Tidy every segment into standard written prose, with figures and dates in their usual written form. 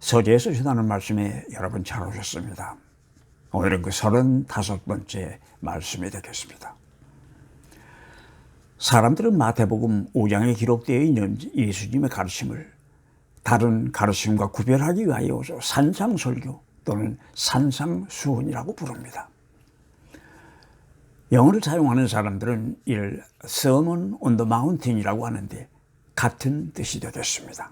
서재에서 전하는 말씀에 여러분 잘 오셨습니다. 오늘은 그 35번째 말씀이 되겠습니다. 사람들은 마태복음 5장에 기록되어 있는 예수님의 가르침을 다른 가르침과 구별하기 위하여 산상설교 또는 산상수훈이라고 부릅니다. 영어를 사용하는 사람들은 이를 Sermon on the Mountain이라고 하는데 같은 뜻이 되겠습니다.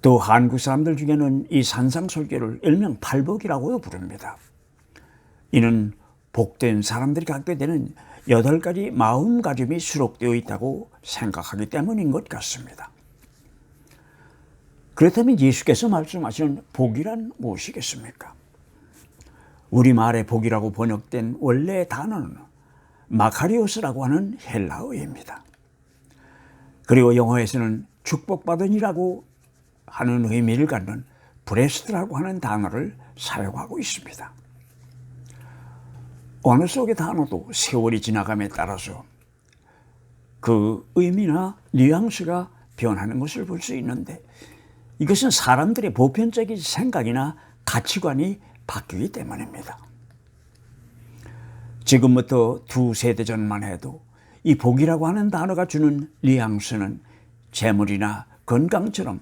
또 한국 사람들 중에는 이 산상설교를 일명 팔복이라고도 부릅니다. 이는 복된 사람들이 갖게 되는 8가지 마음가짐이 수록되어 있다고 생각하기 때문인 것 같습니다. 그렇다면 예수께서 말씀하시는 복이란 무엇이겠습니까? 우리말의 복이라고 번역된 원래의 단어는 마카리오스라고 하는 헬라어입니다. 그리고 영어에서는 축복받은이라고 하는 의미를 갖는 브레스트라고 하는 단어를 사용하고 있습니다. 언어 속의 단어도 세월이 지나감에 따라서 그 의미나 뉘앙스가 변하는 것을 볼 수 있는데 이것은 사람들의 보편적인 생각이나 가치관이 바뀌기 때문입니다. 지금부터 2세대 전만 해도 이 복이라고 하는 단어가 주는 뉘앙스는 재물이나 건강처럼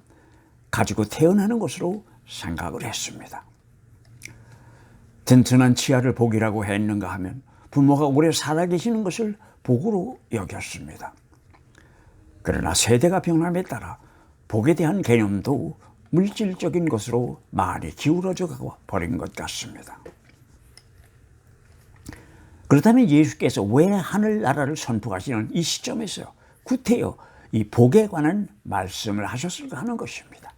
가지고 태어나는 것으로 생각을 했습니다. 튼튼한 치아를 복이라고 했는가 하면 부모가 오래 살아계시는 것을 복으로 여겼습니다. 그러나 세대가 변함에 따라 복에 대한 개념도 물질적인 것으로 많이 기울어져 버린 것 같습니다. 그렇다면 예수께서 왜 하늘나라를 선포하시는 이 시점에서 구태여 이 복에 관한 말씀을 하셨을까 하는 것입니다.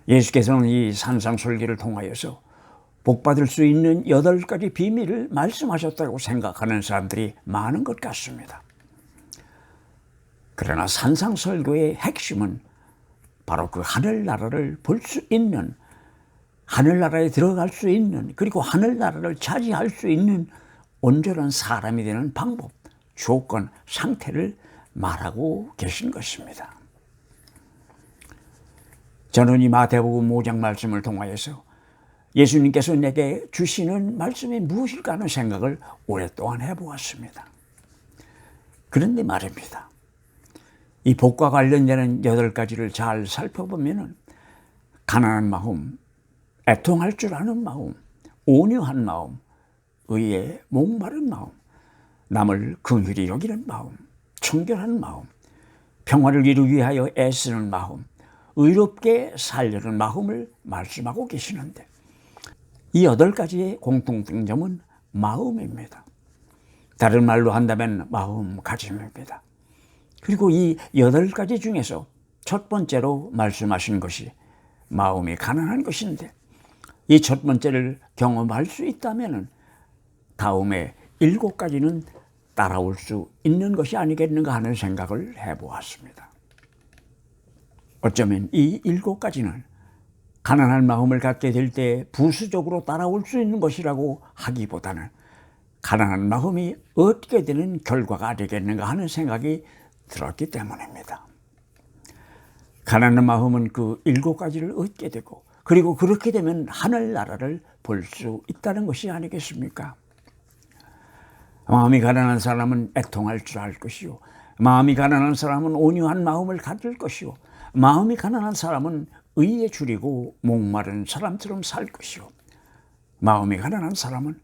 예수께서는 이 산상설교를 통하여서 복받을 수 있는 8가지 비밀을 말씀하셨다고 생각하는 사람들이 많은 것 같습니다. 그러나 산상설교의 핵심은 바로 그 하늘나라를 볼 수 있는, 하늘나라에 들어갈 수 있는, 그리고 하늘나라를 차지할 수 있는 온전한 사람이 되는 방법, 조건, 상태를 말하고 계신 것입니다. 저는 이 마태복음 5장 말씀을 통하여서 예수님께서 내게 주시는 말씀이 무엇일까 하는 생각을 오랫동안 해보았습니다. 그런데 말입니다. 이 복과 관련되는 8가지를 잘 살펴보면 가난한 마음, 애통할 줄 아는 마음, 온유한 마음, 의에 목마른 마음, 남을 긍휼히 여기는 마음, 청결한 마음, 평화를 이루기 위하여 애쓰는 마음, 의롭게 살려는 마음을 말씀하고 계시는데 이 8가지의 공통점은 마음입니다. 다른 말로 한다면 마음가짐입니다. 그리고 이 8가지 중에서 첫 번째로 말씀하신 것이 마음이 가난한 것인데 이 첫 번째를 경험할 수 있다면 다음에 7가지는 따라올 수 있는 것이 아니겠는가 하는 생각을 해보았습니다. 어쩌면 이 7가지는 가난한 마음을 갖게 될 때 부수적으로 따라올 수 있는 것이라고 하기보다는 가난한 마음이 얻게 되는 결과가 되겠는가 하는 생각이 들었기 때문입니다. 가난한 마음은 그 7가지를 얻게 되고 그리고 그렇게 되면 하늘나라를 볼 수 있다는 것이 아니겠습니까? 마음이 가난한 사람은 애통할 줄 알 것이요, 마음이 가난한 사람은 온유한 마음을 가질 것이요, 마음이 가난한 사람은 의에 줄이고 목마른 사람처럼 살 것이요, 마음이 가난한 사람은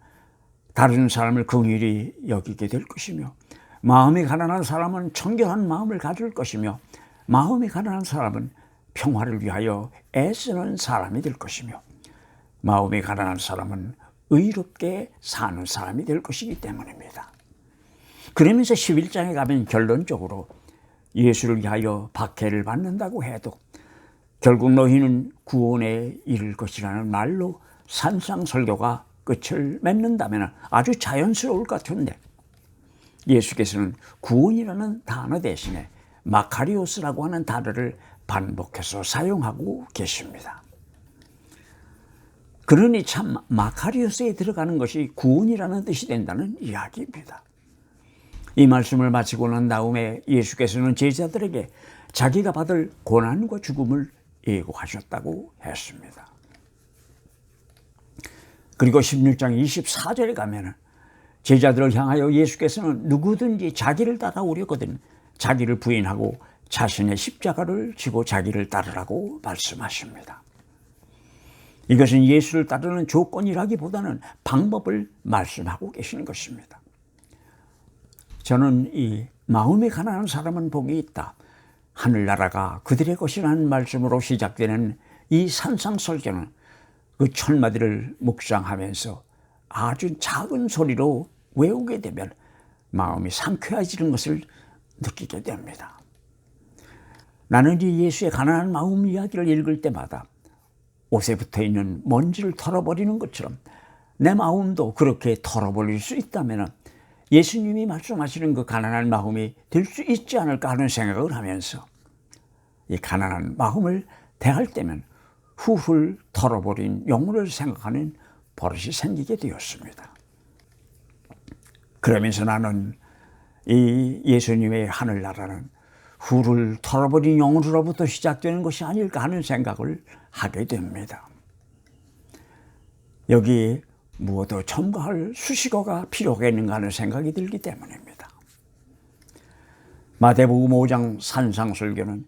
다른 사람을 긍휼히 여기게 될 것이며, 마음이 가난한 사람은 청결한 마음을 가질 것이며, 마음이 가난한 사람은 평화를 위하여 애쓰는 사람이 될 것이며, 마음이 가난한 사람은 의롭게 사는 사람이 될 것이기 때문입니다. 그러면서 11장에 가면 결론적으로 예수를 위하여 박해를 받는다고 해도 결국 너희는 구원에 이를 것이라는 말로 산상설교가 끝을 맺는다면 아주 자연스러울 것 같은데 예수께서는 구원이라는 단어 대신에 마카리오스라고 하는 단어를 반복해서 사용하고 계십니다. 그러니 참 마카리오스에 들어가는 것이 구원이라는 뜻이 된다는 이야기입니다. 이 말씀을 마치고 난 다음에 예수께서는 제자들에게 자기가 받을 고난과 죽음을 예고하셨다고 했습니다. 그리고 16장 24절에 가면은 제자들을 향하여 예수께서는 누구든지 자기를 따라오려거든 자기를 부인하고 자신의 십자가를 지고 자기를 따르라고 말씀하십니다. 이것은 예수를 따르는 조건이라기보다는 방법을 말씀하고 계시는 것입니다. 저는 이 마음이 가난한 사람은 복이 있다, 하늘나라가 그들의 것이라는 말씀으로 시작되는 이 산상설교는 그 철마디를 묵상하면서 아주 작은 소리로 외우게 되면 마음이 상쾌해지는 것을 느끼게 됩니다. 나는 이 예수의 가난한 마음 이야기를 읽을 때마다 옷에 붙어있는 먼지를 털어버리는 것처럼 내 마음도 그렇게 털어버릴 수 있다면 예수님이 말씀하시는 그 가난한 마음이 될 수 있지 않을까 하는 생각을 하면서 이 가난한 마음을 대할 때면 훌훌 털어버린 영혼을 생각하는 버릇이 생기게 되었습니다. 그러면서 나는 이 예수님의 하늘나라는 훌훌 털어버린 영혼으로부터 시작되는 것이 아닐까 하는 생각을 하게 됩니다. 여기에 무엇도 첨가할 수식어가 필요하겠는가 하는 생각이 들기 때문입니다. 마태복음 5장 산상설교는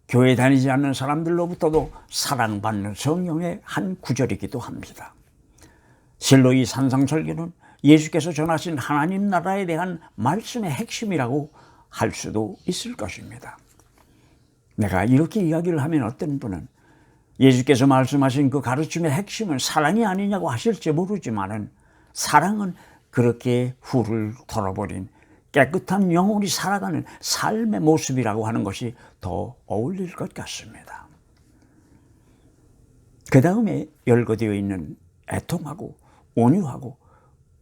교회 다니지 않는 사람들로부터도 사랑받는 성령의 한 구절이기도 합니다. 실로 이 산상설교는 예수께서 전하신 하나님 나라에 대한 말씀의 핵심이라고 할 수도 있을 것입니다. 내가 이렇게 이야기를 하면 어떤 분은 예수께서 말씀하신 그 가르침의 핵심은 사랑이 아니냐고 하실지 모르지만은 사랑은 그렇게 훌을 털어버린 깨끗한 영혼이 살아가는 삶의 모습이라고 하는 것이 더 어울릴 것 같습니다. 그 다음에 열거되어 있는 애통하고 온유하고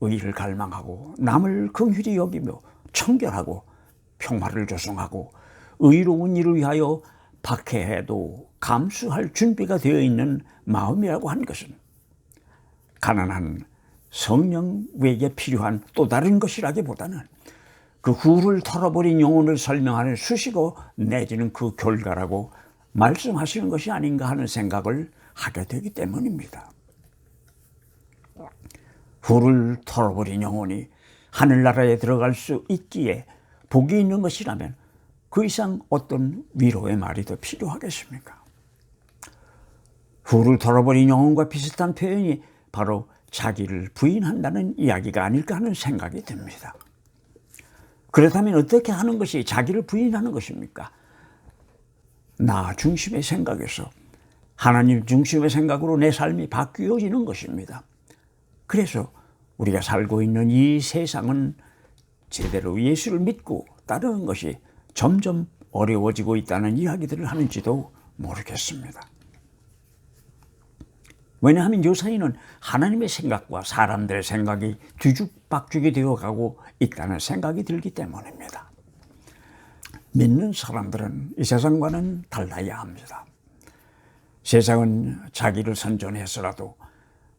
의를 갈망하고 남을 긍휼히 여기며 청결하고 평화를 조성하고 의로운 일을 위하여 박해해도 감수할 준비가 되어 있는 마음이라고 한 것은 가난한 성령에게 필요한 또 다른 것이라기보다는 그 훌을 털어버린 영혼을 설명하는 수식어 내지는 그 결과라고 말씀하시는 것이 아닌가 하는 생각을 하게 되기 때문입니다. 훌을 털어버린 영혼이 하늘나라에 들어갈 수 있기에 복이 있는 것이라면 그 이상 어떤 위로의 말이 더 필요하겠습니까? 훌을 털어버린 영혼과 비슷한 표현이 바로 자기를 부인한다는 이야기가 아닐까 하는 생각이 듭니다. 그렇다면 어떻게 하는 것이 자기를 부인하는 것입니까? 나 중심의 생각에서 하나님 중심의 생각으로 내 삶이 바뀌어지는 것입니다. 그래서 우리가 살고 있는 이 세상은 제대로 예수를 믿고 따르는 것이 점점 어려워지고 있다는 이야기들을 하는지도 모르겠습니다. 왜냐하면 요사이는 하나님의 생각과 사람들의 생각이 뒤죽박죽이 되어가고 있다는 생각이 들기 때문입니다. 믿는 사람들은 이 세상과는 달라야 합니다. 세상은 자기를 선전해서라도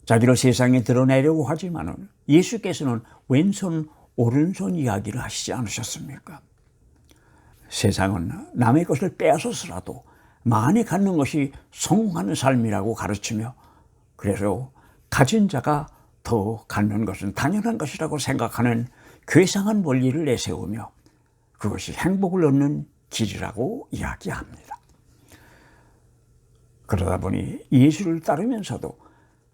자기를 세상에 드러내려고 하지만은 예수께서는 왼손 오른손 이야기를 하시지 않으셨습니까? 세상은 남의 것을 빼앗아서라도 많이 갖는 것이 성공하는 삶이라고 가르치며 그래서 가진 자가 더 갖는 것은 당연한 것이라고 생각하는 괴상한 원리를 내세우며 그것이 행복을 얻는 길이라고 이야기합니다. 그러다 보니 예수를 따르면서도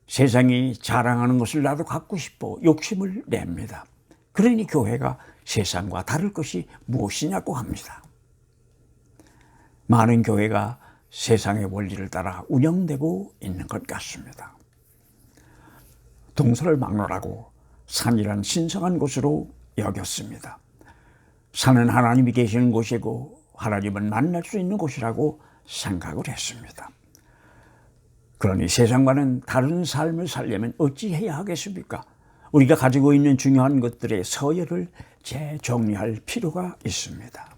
세상이 자랑하는 것을 나도 갖고 싶어 욕심을 냅니다. 그러니 교회가 세상과 다를 것이 무엇이냐고 합니다. 많은 교회가 세상의 원리를 따라 운영되고 있는 것 같습니다. 동서를 막론하고 산이란 신성한 곳으로 여겼습니다. 산은 하나님이 계시는 곳이고 하나님은 만날 수 있는 곳이라고 생각을 했습니다. 그러니 세상과는 다른 삶을 살려면 어찌해야 하겠습니까? 우리가 가지고 있는 중요한 것들의 서열을 재정리할 필요가 있습니다.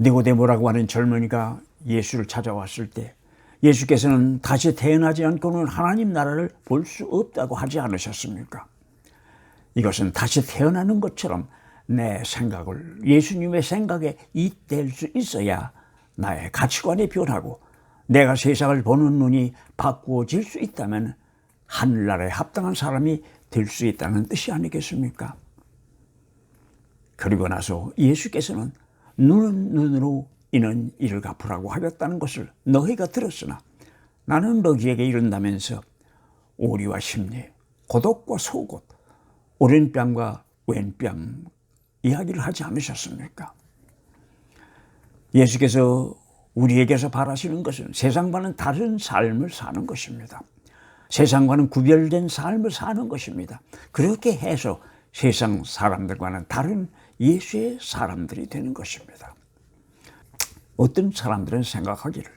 니고데모라고 하는 젊은이가 예수를 찾아왔을 때 예수께서는 다시 태어나지 않고는 하나님 나라를 볼 수 없다고 하지 않으셨습니까? 이것은 다시 태어나는 것처럼 내 생각을 예수님의 생각에 잇댈 수 있어야 나의 가치관이 변하고 내가 세상을 보는 눈이 바꾸어질 수 있다면 하늘나라에 합당한 사람이 될 수 있다는 뜻이 아니겠습니까? 그리고 나서 예수께서는 눈은 눈으로 이는 이를 갚으라고 하였다는 것을 너희가 들었으나 나는 너희에게 이른다면서 오리와 심리, 고독과 속옷, 오른뺨과 왼뺨 이야기를 하지 않으셨습니까? 예수께서 우리에게서 바라시는 것은 세상과는 다른 삶을 사는 것입니다. 세상과는 구별된 삶을 사는 것입니다. 그렇게 해서 세상 사람들과는 다른 예수의 사람들이 되는 것입니다. 어떤 사람들은 생각하기를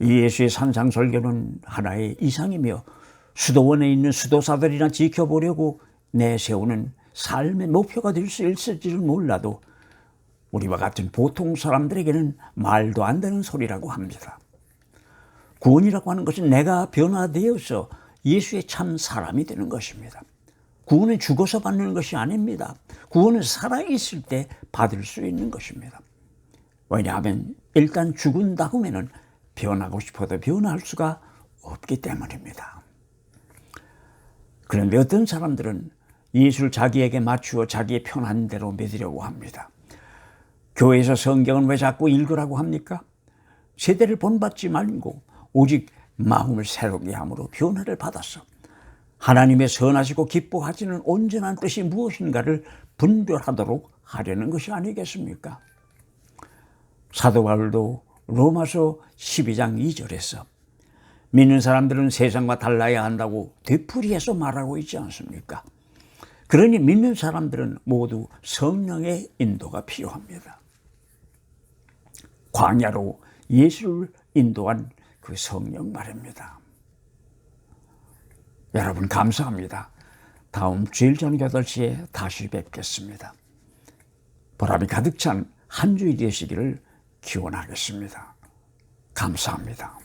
예수의 산상설교는 하나의 이상이며 수도원에 있는 수도사들이나 지켜보려고 내세우는 삶의 목표가 될 수 있을지를 몰라도 우리와 같은 보통 사람들에게는 말도 안 되는 소리라고 합니다. 구원이라고 하는 것은 내가 변화되어서 예수의 참 사람이 되는 것입니다. 구원은 죽어서 받는 것이 아닙니다. 구원은 살아있을 때 받을 수 있는 것입니다. 왜냐하면 일단 죽은 다음에는 변하고 싶어도 변할 수가 없기 때문입니다. 그런데 어떤 사람들은 예수를 자기에게 맞추어 자기의 편한 대로 믿으려고 합니다. 교회에서 성경은 왜 자꾸 읽으라고 합니까? 세대를 본받지 말고 오직 마음을 새롭게 함으로 변화를 받았어 하나님의 선하시고 기뻐하시는 온전한 뜻이 무엇인가를 분별하도록 하려는 것이 아니겠습니까? 사도 바울도 로마서 12장 2절에서 믿는 사람들은 세상과 달라야 한다고 되풀이해서 말하고 있지 않습니까? 그러니 믿는 사람들은 모두 성령의 인도가 필요합니다. 광야로 예수를 인도한 그 성령 말입니다. 여러분 감사합니다. 다음 주일 저녁 8시에 다시 뵙겠습니다. 보람이 가득 찬 한 주일 되시기를 기원하겠습니다. 감사합니다.